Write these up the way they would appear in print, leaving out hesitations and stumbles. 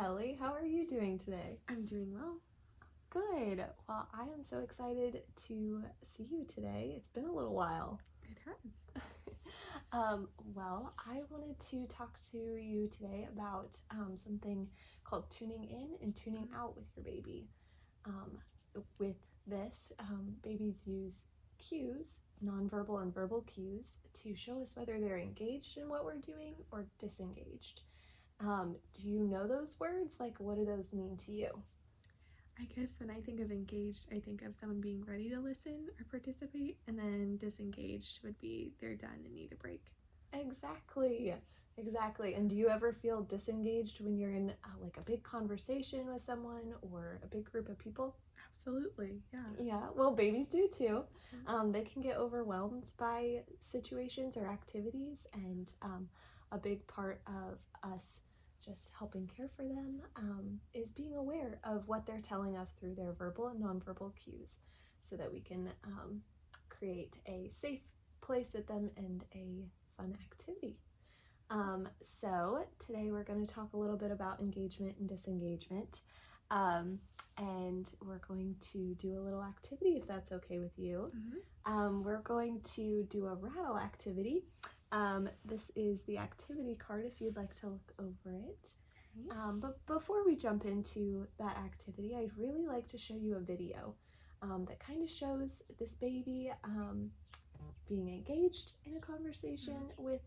Kelly. How are you doing today? I'm doing well. Good. Well, I am so excited to see you today. It's been a little while. It has. I wanted to talk to you today about something called tuning in and tuning out with your baby. With this, babies use cues, nonverbal and verbal cues, to show us whether they're engaged in what we're doing or disengaged. Do you know those words? Like, what do those mean to you? I guess when I think of engaged, I think of someone being ready to listen or participate, and then disengaged would be they're done and need a break. Exactly. And do you ever feel disengaged when you're in like a big conversation with someone or a big group of people? Absolutely, yeah. Yeah, well, babies do too. They can get overwhelmed by situations or activities, and a big part of us just helping care for them is being aware of what they're telling us through their verbal and nonverbal cues so that we can create a safe place with them and a fun activity. So today we're going to talk a little bit about engagement and disengagement. And we're going to do a little activity if that's okay with you. We're going to do a rattle activity. This is the activity card if you'd like to look over it. But before we jump into that activity, I'd really like to show you a video that kind of shows this baby being engaged in a conversation with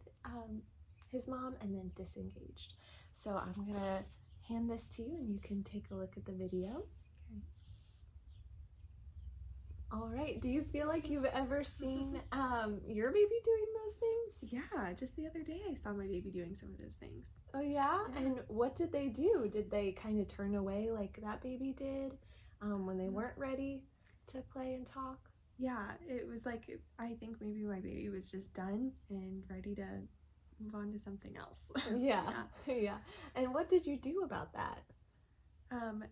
his mom and then disengaged. So I'm going to hand this to you and you can take a look at the video. Okay. All right. Do you feel like you've ever seen your baby doing those things? Yeah, just the other day I saw my baby doing some of those things. Oh, yeah? And what did they do? Did they kind of turn away like that baby did when they weren't ready to play and talk? Yeah, it was like, I think maybe my baby was just done and ready to move on to something else. Yeah. And what did you do about that?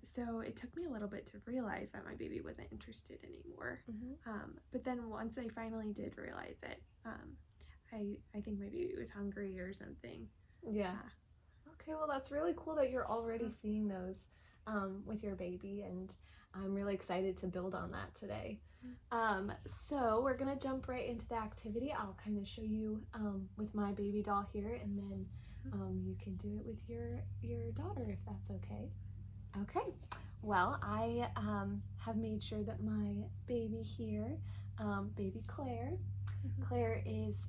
So it took me a little bit to realize that my baby wasn't interested anymore. But then once I finally did realize it, I think my baby was hungry or something. Yeah. Okay, well, that's really cool that you're already seeing those with your baby, and I'm really excited to build on that today. So we're gonna jump right into the activity. I'll kind of show you with my baby doll here, and then you can do it with your daughter if that's okay. Okay, well, I have made sure that my baby here, baby Claire, Claire is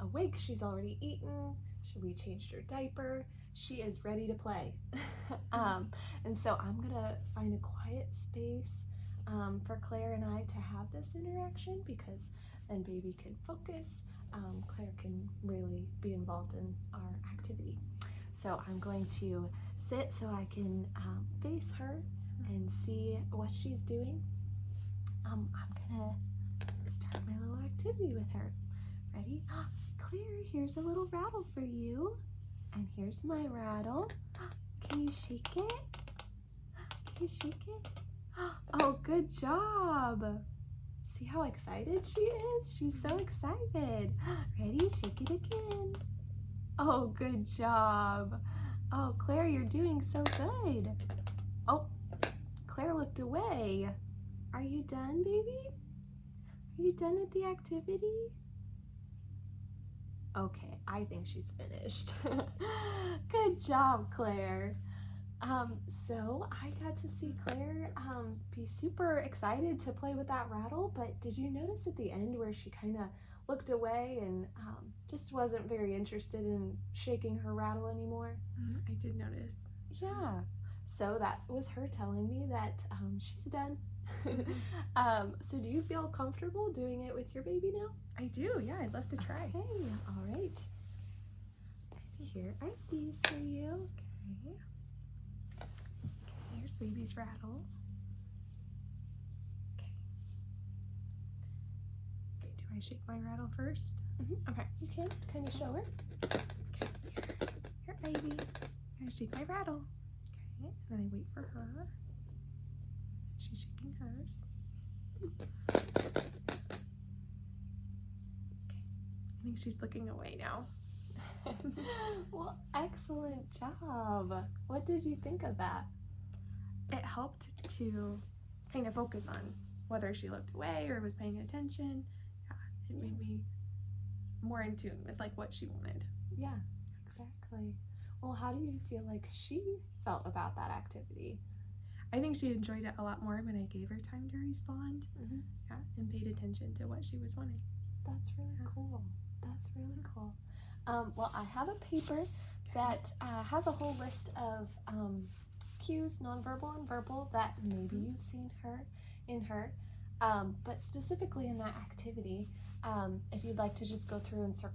awake. She's already eaten. We changed her diaper. She is ready to play. And so I'm gonna find a quiet space for Claire and I to have this interaction, because then baby can focus. Claire can really be involved in our activity. So I'm going to sit so I can face her and see what she's doing. I'm gonna start my little activity with her. Ready? Claire, here's a little rattle for you. And here's my rattle. Can you shake it? Can you shake it? Oh, good job. See how excited she is? She's so excited. Ready? Shake it again. Oh, good job. Oh, Claire, you're doing so good. Oh, Claire looked away. Are you done, baby? Are you done with the activity? Okay, I think she's finished. Good job, Claire. So I got to see Claire be super excited to play with that rattle, but did you notice at the end where she kind of looked away and just wasn't very interested in shaking her rattle anymore? I did notice. Yeah, so that was her telling me that she's done. So do you feel comfortable doing it with your baby now? I do, yeah, I'd love to try. Okay, all right. Here are these for you. Okay. Here's baby's rattle. Okay. Okay, do I shake my rattle first? Okay. You can you show her? Okay, here, baby. I'm gonna shake my rattle. Okay, and then I wait for her. She's shaking hers. Okay, I think she's looking away now. Well, excellent job. What did you think of that? It helped to kind of focus on whether she looked away or was paying attention. Yeah, it made me more in tune with like what she wanted. Yeah, exactly. Well, how do you feel like she felt about that activity? I think she enjoyed it a lot more when I gave her time to respond. Mm-hmm. Yeah, and paid attention to what she was wanting. That's really cool. That's really cool. Well, I have a paper that has a whole list of cues, nonverbal and verbal, that maybe you've seen in her. But specifically in that activity, if you'd like to just go through and circle